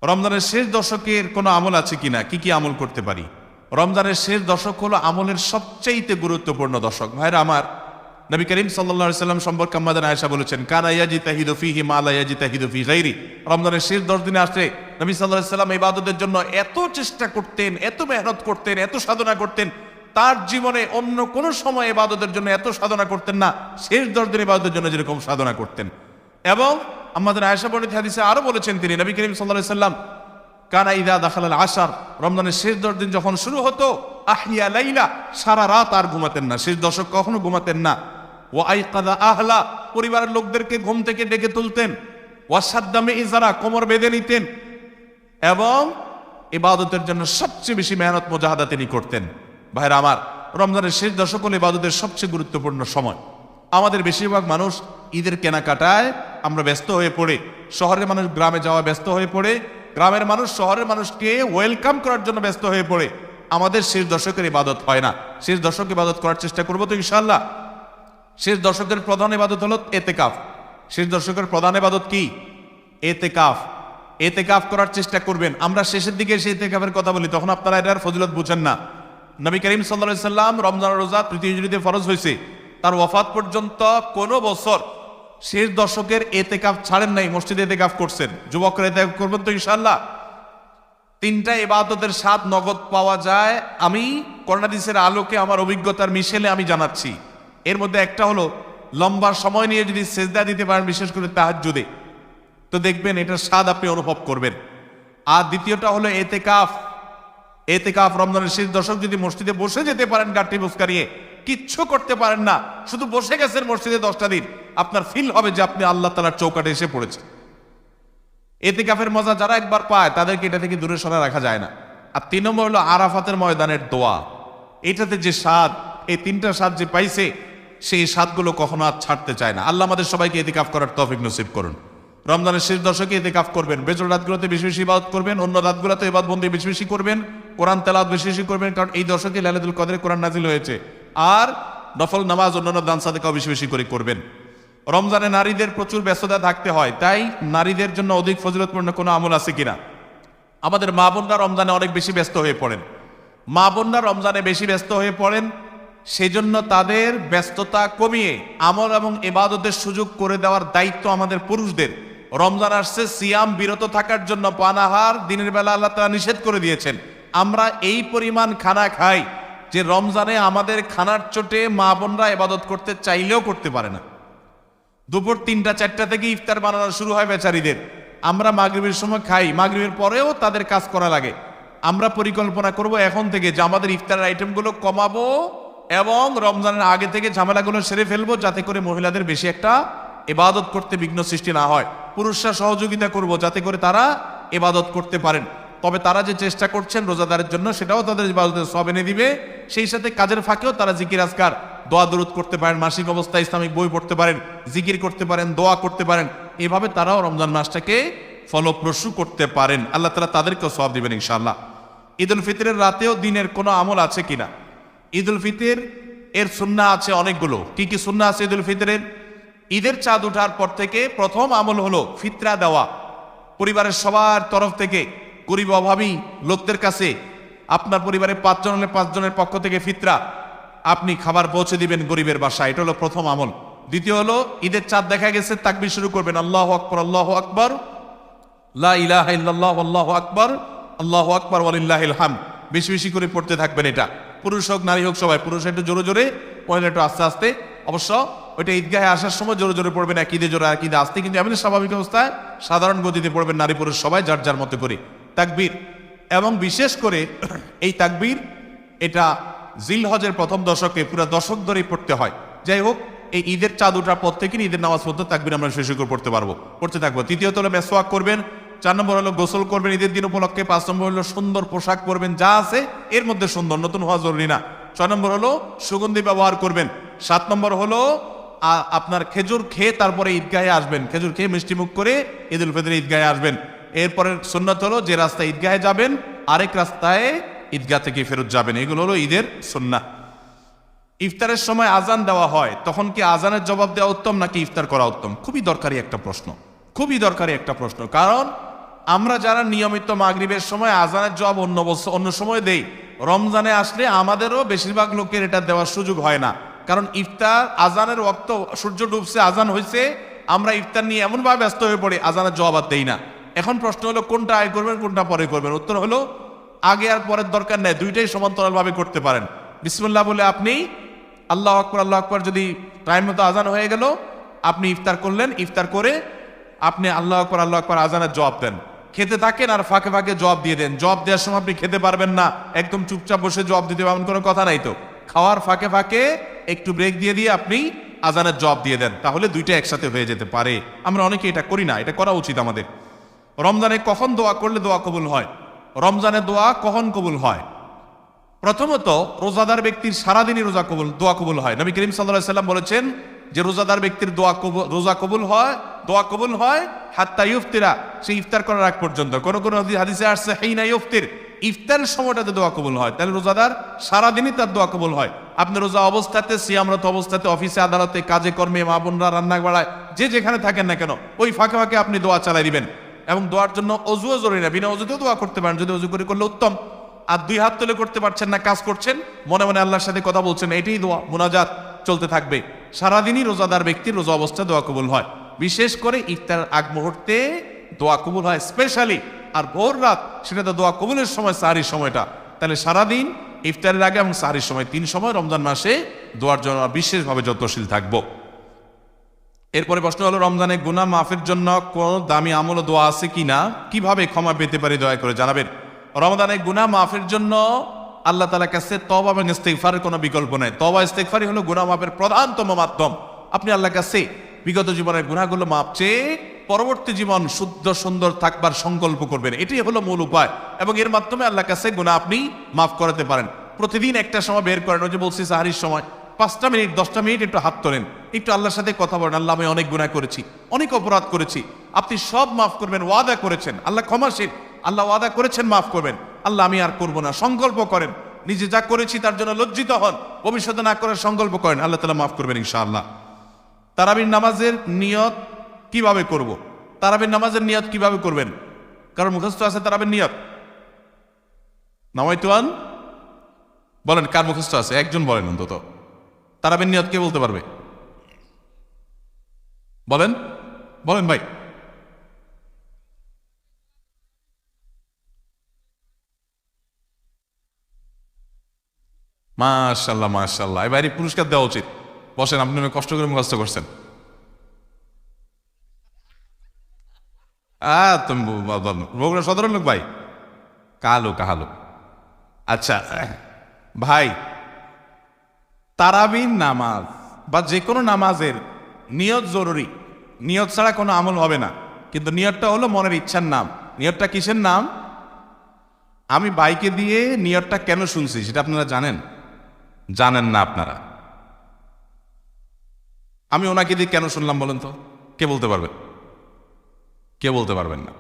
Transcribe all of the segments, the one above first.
রমজানের শেষ দশকের কোনো আমল আছে কিনা, কি কি আমল করতে পারি? রমজানের শেষ দশক হলো আমলের সবচেয়ে গুরুত্বপূর্ণ দশক। ভাইরা আমার, নবী করিম সাল্লাল্লাহু আলাইহি সাল্লাম সম্পর্কে আম্মা আয়েশা বলেছেন, কানা ইয়াজিতাহিদু ফীহি মা লা ইয়াজিতাহিদু ফী গায়রি। রমজানের শেষ 10 দিনে আসলে নবী সাল্লাল্লাহু আলাইহি সাল্লাম ইবাদতের জন্য এত চেষ্টা করতেন, এত মেহনত করতেন, এত সাধনা করতেন, তার জীবনে অন্য কোন সময় ইবাদতের জন্য এত সাধনা করতেন না, শেষ 10 দিন ইবাদতের জন্য যেরকম সাধনা করতেন। এবং আমাদের আয়েশা বর্ণিত হাদিসে আরো বলেছেন তিনি, নবী করিম সাল্লাল্লাহু আলাইহি সাল্লাম কানা ইযা দাখালাল আশার, রমজানের শেষ 10 দিন যখন শুরু হতো, আহিয়া লাইলা, সারা রাত আর ঘুমাতেন না, শেষ দশক কখনো ঘুমাতেন না। ওয়া আইকাযা আহলা, পরিবারের লোকদেরকে ঘুম থেকে ডেকে তুলতেন। ওয়া সাদ্দামে ইজারা, কোমর বেঁধে নিতেন। এবং ইবাদতের জন্য সবচেয়ে বেশি মেহনত মুজাহাদা তিনি করতেন। ভাইরা আমার, রমজানের শেষ দশক হল ইবাদতের সবচেয়ে গুরুত্বপূর্ণ সময়। আমাদের বেশিরভাগ মানুষ ঈদের কেনাকাটায় আমরা ব্যস্ত হয়ে পড়ে, শহরের মানুষ গ্রামে যাওয়া ব্যস্ত হয়ে পড়ে, গ্রামের মানুষ শহরের মানুষকে ওয়েলকাম করার জন্য ব্যস্ত হয়ে পড়ে। আমাদের শেষ দশকের ইবাদত হয় না। শেষ দশক ইবাদত করার চেষ্টা করবো তো ইনশাআল্লাহ। শেষ দশকের প্রধান ইবাদত হলো এতেকাফ। শেষ দশকের প্রধান ইবাদত কি? এতেকাফ। এতেকাফ করার চেষ্টা করবেন। আমরা শেষের দিকে সেই এতেকাফের কথা বলি, তখন আপনারা এটার ফজিলত বুঝেন না। নবী করিম সাল্লাল্লাহু আলাইহি সাল্লাম রমজান রোজা তৃতীয় হিজরিতে ফরজ হয়েছে, তার ওয়াফাত পর্যন্ত কোনো বছর শেষ দশকের এতেকাফ ছাড়েন নাই, মসজিদে এতেকাফ করছেন। যুবকরা এতেকাফ করবেন তো ইনশাআল্লাহ। 3টা ইবাদতের স্বাদ নগদ পাওয়া যায়, আমি কোরআন হাদিসের আলোকে আমার অভিজ্ঞতার মিশেলে আমি জানাচ্ছি। এর মধ্যে একটা হলো, লম্বা সময় নিয়ে যদি সেজদা দিতে পারেন, বিশেষ করে তাহাজ্জুদে, তো দেখবেন এটার স্বাদ আপনি অনুভব করবেন। আর দ্বিতীয়টা হলো এতেকাফ। এতেকাফ রমজানের শেষ দশক যদি মসজিদে বসে যেতে পারেন, গাঁটটি মুস্কারিয়ে, কিচ্ছু করতে পারেন না, শুধু বসে গেছেন মসজিদে 10টা দিন, আপনার ফিল হবে যে আপনি আল্লাহ তাআলার চৌকাঠে এসে পড়েছেন। এতেকাফের মজা যারা একবার পায়, তাদেরকে এটা থেকে দূরে সরে রাখা যায় না। আর 3 নম্বর হলো আরাফাতের ময়দানের দোয়া। এটাতে যে স্বাদ, এই 3টা স্বাদ যে পাইছে, সেই স্বাদগুলো কখনো আর ছাড়তে চায় না। আল্লাহ আমাদের সবাইকে এতেকাফ করার তৌফিক নসিব করুন। রমজানের শেষ দশকে এতেকাফ করবেন, বেজর রাতগুলোতে বেশি বেশি ইবাদত করবেন, অন্য রাতগুলোতে ইবাদতবন্দি বেশি বেশি করবেন, কোরআন তেলাওয়াত বেশি বেশি করবেন, কারণ এই দশকে লাইলাতুল কদরে কোরআন নাজিল হয়েছে। আর নফল নামাজ, অন্যান্য দান সাদেকাও বেশি বেশি করে করবেন। রমজানে নারীদের প্রচুর ব্যস্ততা থাকতে হয়, তাই নারীদের জন্য অধিক ফজিলতপূর্ণ কোনো আমল আছে কিনা? আমাদের মা বোনরা রমজানে অনেক বেশি ব্যস্ত হয়ে পড়েন। মা বোনরা রমজানে বেশি ব্যস্ত হয়ে পড়েন, সেই জন্য তাদের ব্যস্ততা কমিয়ে আমল এবং ইবাদতের সুযোগ করে দেওয়ার দায়িত্ব আমাদের পুরুষদের। রমজান আসছে, সিয়াম বিরত থাকার জন্য পানাহার দিনের বেলা আল্লাহ তাআলা নিষেধ করে দিয়েছেন। আমরা এই পরিমাণ খানা খাই যে রমজানে আমাদের খানার চোটে মা বোনরা ইবাদত করতে চাইলেও করতে পারে না। দুপুর 3টা-4টা থেকে ইফতার বানানো শুরু হয় বেচারীদের। আমরা মাগরিবের সময় খাই, মাগরিবের পরেও তাদের কাজ করা লাগে। আমরা পরিকল্পনা করব এখন থেকে যে আমাদের ইফতারের আইটেমগুলো কমাবো এবং রমজানের আগে থেকে ঝামেলাগুলো সেরে ফেলবো, যাতে করে মহিলাদের বেশি একটা ইবাদত করতে বিঘ্ন সৃষ্টি না হয়। পুরুষরা সহযোগিতা করব যাতে করে তারা ইবাদত করতে পারেন। তবে তারা যে চেষ্টা করছেন রোজাদারের জন্য, সেটাও তাদের ইবাদতের সওয়াব এনে দিবে। সেই সাথে কাজের ফাঁকেও তারা জিকির আজকার, দোয়া দরুদ করতে পারেন, মাসিক অবস্থায় ইসলামিক বই পড়তে পারেন, জিকির করতে পারেন, দোয়া করতে পারেন। এভাবে তারাও রমজান মাসটাকে ফলপ্রসূ করতে পারেন। আল্লাহ তাআলা তাদেরকেও সওয়াব দিবেন ইনশাআল্লাহ। ঈদ উল ফিতরের রাতেও দিনের কোনো আমল আছে কিনা? ঈদ উল ফিতর এর সুন্নাহ আছে অনেকগুলো। কি কি সুন্নাহ আছে ঈদ উল ফিতরের? ঈদের চাঁদ ওঠার পর থেকে প্রথম আমল হলো ফিতরা দেওয়া। পরিবারের সবার তরফ থেকে গরিব অভাবী লোকদের কাছে, আপনার পরিবারে 5 জন হলে 5 জনের পক্ষ থেকে ফিতরা, আপনি খাবার পৌঁছে দিবেন গরিবের বাসায়। এটা হলো প্রথম আমল। দ্বিতীয় হলো, ঈদের চাঁদ দেখা গেছে, তাকবীর শুরু করবেন, আল্লাহু আকবার, আল্লাহু আকবার, লা ইলাহা ইল্লাল্লাহ, আল্লাহু আকবার, আল্লাহু আকবার, ওয়ালিল্লাহিল হামদ। বেশি বেশি করে পড়তে থাকবেন এটা। পুরুষ হোক নারী হোক সবাই, পুরুষ একটু জোরে জোরে, মহিলা একটু আস্তে আস্তে। অবশ্য ওইটা ঈদগাহে আসার সময় জোরে জোরে পড়বেন, এক ঈদে জোরে এক ঈদে আস্তে, কিন্তু এমনি স্বাভাবিক অবস্থায় সাধারণ গতিতে পড়বেন, নারী পুরুষ সবাই যার যার মতো করে তাকবীর। এবং বিশেষ করে এই তাকবীর এটা জিলহজের প্রথম দশকে পুরো দশক ধরেই পড়তে হয়। যাই হোক, এই ঈদের চাঁদ ওঠার পর থেকে ঈদের নামাজ পড়তে তাকবীর আমরা শেষ করে পড়তে থাকবো। তৃতীয়ত হলো মেসওয়াক করবেন। 4 নম্বর হলো গোসল করবেন ঈদের দিন উপলক্ষে। 5 নম্বর হলো সুন্দর পোশাক পরবেন, যা আছে এর মধ্যে সুন্দর, নতুন হওয়া জরুরি না। 6 নম্বর হলো সুগন্ধি ব্যবহার করবেন। 7 নম্বর হলো আপনার খেজুর খেয়ে তারপরে ঈদগাহে আসবেন, খেজুর খেয়ে মিষ্টি মুখ করে ঈদ উল ফিতরে ঈদগাহে আসবেন। এরপরের সুন্নাত হলো যে রাস্তায় ঈদগাহে যাবেন, আরেক রাস্তায় ঈদগাহ থেকে ফেরত যাবেন। এগুলো হলো ঈদের সুন্নাহ। ইফতারের সময় আজান দেওয়া হয়, তখন কি আজানের জবাব দেওয়া উত্তম নাকি ইফতার করা উত্তম? খুবই দরকারি একটা প্রশ্ন, খুবই দরকারি একটা প্রশ্ন। কারণ আমরা যারা নিয়মিত মাগরিবের সময় আজানের জবাব অন্য সময় দেই, রমজানে আসলে আমাদেরও বেশিরভাগ লোকের এটা দেওয়ার সুযোগ হয় না। কারণ ইফতার আজানের ওয়াক্ত, সূর্য ডুবছে, আজান হয়েছে, আমরা ইফতার নিয়ে এমনভাবে ব্যস্ত হয়ে পড়ি আজানের জবাব আর দেই না। এখন প্রশ্ন হলো কোনটা আগে করবেন, কোনটা পরে করবেন? উত্তর হলো আগে আর পরের দরকার নেই, দুইটাই সমান্তরালভাবে করতে পারেন। বিসমিল্লাহ বলে আপনি আল্লাহু আকবার যদি টাইম মতো আজান হয়ে গেল, আপনি ইফতার করলেন, ইফতার করে আপনি আল্লাহু আকবার আজানের জবাব দেন, খেতে থাকেন আর ফাঁকে ফাঁকে জবাব দিয়ে দেন। জবাব দেওয়ার সময় আপনি খেতে পারবেন না, একদম চুপচাপ বসে জবাব দিতে পারবেন, কোনো কথা নাই তো। খাওয়ার ফাঁকে ফাঁকে একটু ব্রেক দিয়ে দিয়ে আপনি আজানের জবাব দিয়ে দেন, তাহলে দুইটা একসাথে হয়ে যেতে পারে। আমরা অনেকে এটা করি না, এটা করা উচিত আমাদের। রমজানে কখন দোয়া করলে দোয়া কবুল হয়? রমজানে দোয়া কখন কবুল হয়? প্রথমত, রোজাদার ব্যক্তির সারাদিনই দোয়া কবুল হয়। নবী করিম সাল্লাল্লাহু আলাইহি ওয়াসাল্লাম বলেছেন যে রোজাদার ব্যক্তির দোয়া কবুল হয় হাত্তা ইফতিরা, সে ইফতার করার আগ পর্যন্ত। কোন কোন হাদিসে আসছে হিনা ইফতির, ইফতারের সময়টাতে দোয়া কবুল হয়। তাহলে রোজাদার সারাদিনই তার দোয়া কবুল হয়। আপনি রোজা অবস্থাতে, সিয়ামরত অবস্থাতে, অফিসে আদালতে, কাজে কর্মে, মা বোনরা রান্না বাড়ায়, যে যেখানে থাকেন না কেন, ওই ফাঁকে ফাঁকে আপনি দোয়া চালাই দিবেন। এবং দোয়ার জন্য অজুও জরুরি না, বিনা অজুতেও দোয়া করতে পারেন, যদি অজু করে করলে উত্তম। আর দুই হাত তুলে করতে পারছেন না, কাজ করছেন, মনে মনে আল্লাহর সাথে কথা বলছেন, এটাই দোয়া, মুনাজাত চলতে থাকবে। সারাদিনই রোজাদার ব্যক্তির রোজা অবস্থায় দোয়া কবুল হয়। বিশেষ করে ইফতার আগ মুহূর্তে দোয়া কবুল হয় স্পেশালি। আর ভোর রাত, সেটা তো দোয়া কবুলের সময়, সাহরির সময়টা। তাহলে সারাদিন, ইফতারের আগে এবং সাহরির সময়, 3 সময় রমজান মাসে দোয়ার জন্য বিশেষভাবে যত্নশীল থাকবো। এরপরে প্রশ্ন হলো, রমজানে গুনাহ মাফের জন্য কোন দামি আমল ও দোয়া আছে কিনা, কিভাবে ক্ষমা পেতে পারি দয়া করে জানাবেন। রমজানে গুনাহ মাফের জন্য আল্লাহ তাআলার কাছে তওবা এবং ইস্তেগফারের কোনো বিকল্প নাই। তওবা ইস্তেগফারই হলো গুনাহ মাফের প্রধানতম মাধ্যম। আপনি আল্লাহর কাছে বিগত জীবনের গুনাহগুলো মাপ চেয়ে পরবর্তী জীবন শুদ্ধ সুন্দর থাকবার সংকল্প করবেন, এটাই হলো মূল উপায়। এবং এর মাধ্যমে আল্লাহর কাছে গুনাহ আপনি মাফ করাতে পারেন। প্রতিদিন একটা সময় বের করেন, ওই যে বলছি সাহরির সময় 5টা মিনিট 10টা মিনিট একটু হাত তোলেন, একটু আল্লাহর সাথে কথা বলেন, আল্লাহ আমি অনেক গুনাহ করেছি, অনেক অপরাধ করেছি, আপনি সব মাফ করবেন, ওয়াদা করেছেন, আল্লাহ ক্ষমাশীল, আল্লাহ ওয়াদা করেছেন মাফ করবেন, আল্লাহ আমি আর করবো না, সংকল্প করেন, নিজে যা করেছি তার জন্য লজ্জিত হন, ভবিষ্যতে না করার সংকল্প করেন, আল্লাহ তাআলা মাফ করবেন ইনশাআল্লাহ। তারাবির নামাজের নিয়ত কিভাবে করব? তারাবির নামাজের নিয়ত কিভাবে করবেন? কারণ মুখস্থ আছে তারাবির নিয়ত? নাওয়াইতুয়ান বলেন, কার মুখস্থ আছে? একজন বলেন অন্তত। তারাবির নিয়ত কে বলতে পারবে? বলেন বলেন ভাই। মাশাআল্লাহ মাশাআল্লাহ, এবারে পুরস্কার দেওয়া উচিত। বসেন, আপনি অনেক কষ্ট করে মুখস্থ করছেন। তুমি বগুড়া সদরের লোক ভাই? কালো কালো। আচ্ছা ভাই, তারাবির নামাজ বা যে কোনো নামাজের নিয়ত জরুরি। নিয়ত ছাড়া কোনো আমল হবে না। কিন্তু নিয়তটা হলো মনের ইচ্ছার নাম। নিয়তটা কিসের নাম? আমি বাইকে দিয়ে নিয়তটা কেন শুনছি সেটা আপনারা জানেন? জানেন না আপনারা? আমি ওনাকে দিয়ে কেন শুনলাম বলেন তো? কে বলতে পারবেন? কে বলতে পারবেন না?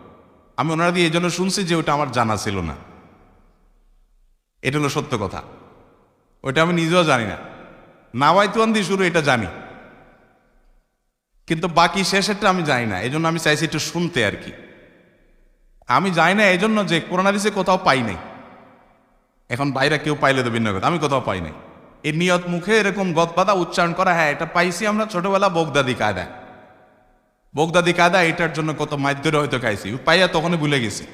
আমি ওনারা দিয়ে এই জন্য শুনছি যে ওটা আমার জানা ছিল না। এটা হলো সত্য কথা। ওইটা আমি নিজেও জানি না। নাওয়াইতুয়ান দিয়ে শুরু, এটা জানি, কিন্তু বাকি শেষেরটা আমি জানি না। এই জন্য আমি চাইছি একটু শুনতে আর কি। আমি জানি না এই জন্য যে কোরআন হাদিসে কোথাও পাই নাই। এখন বাইরে কেউ পাইলে তো ভিন্ন কথা, আমি কোথাও পাই নাই। এই নিয়ত মুখে এরকম গদবাদা উচ্চারণ করা, হ্যাঁ এটা পাইছি আমরা ছোটবেলা বগদাদি কায়দায়। বগদাদি কায়দা, এটার জন্য কত মাধ্যরে হয়তো খাইছি, পাইয়া তখনই ভুলে গেছি।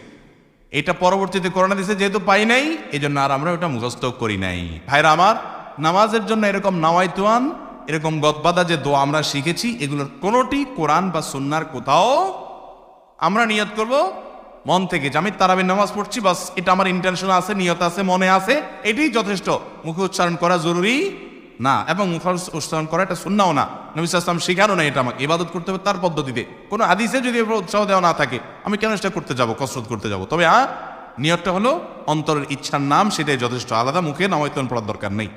এটা পরবর্তীতে কোরআন হাদিসে যেহেতু পাই নাই, এই জন্য আর আমরা ওটা মুখস্থ করি নাই। ভাইরা আমার, নামাজের জন্য এরকম নাওয়াইতুয়ান, এরকম গদবাদা যে দোয়া আমরা শিখেছি, এগুলোর কোনোটি কোরআন বা সুন্নার কোথাও আমরা নিয়ত করব মন থেকে যে আমি তারাবির নামাজ পড়ছি, বাস এটা আমার ইন্টেনশন আছে, নিয়ত আছে, মনে আছে, এটাই যথেষ্ট। মুখে উচ্চারণ করা জরুরি না, এবং মুখে উচ্চারণ করা এটা সুন্নাও না। নবী সাল্লাল্লাহু আলাইহি ওয়াসাল্লাম শিখানো না এটা আমাকে। ইবাদত করতে হবে তার পদ্ধতিতে। কোনো হাদিসে যদি উৎসাহ দেওয়া না থাকে, আমি কেন সেটা করতে যাব, কসরত করতে যাব? তবে নিয়তটা হলো অন্তরের ইচ্ছার নাম, সেটাই যথেষ্ট। আলাদা মুখে নাওয়াইতুয়ান পড়ার দরকার নেই।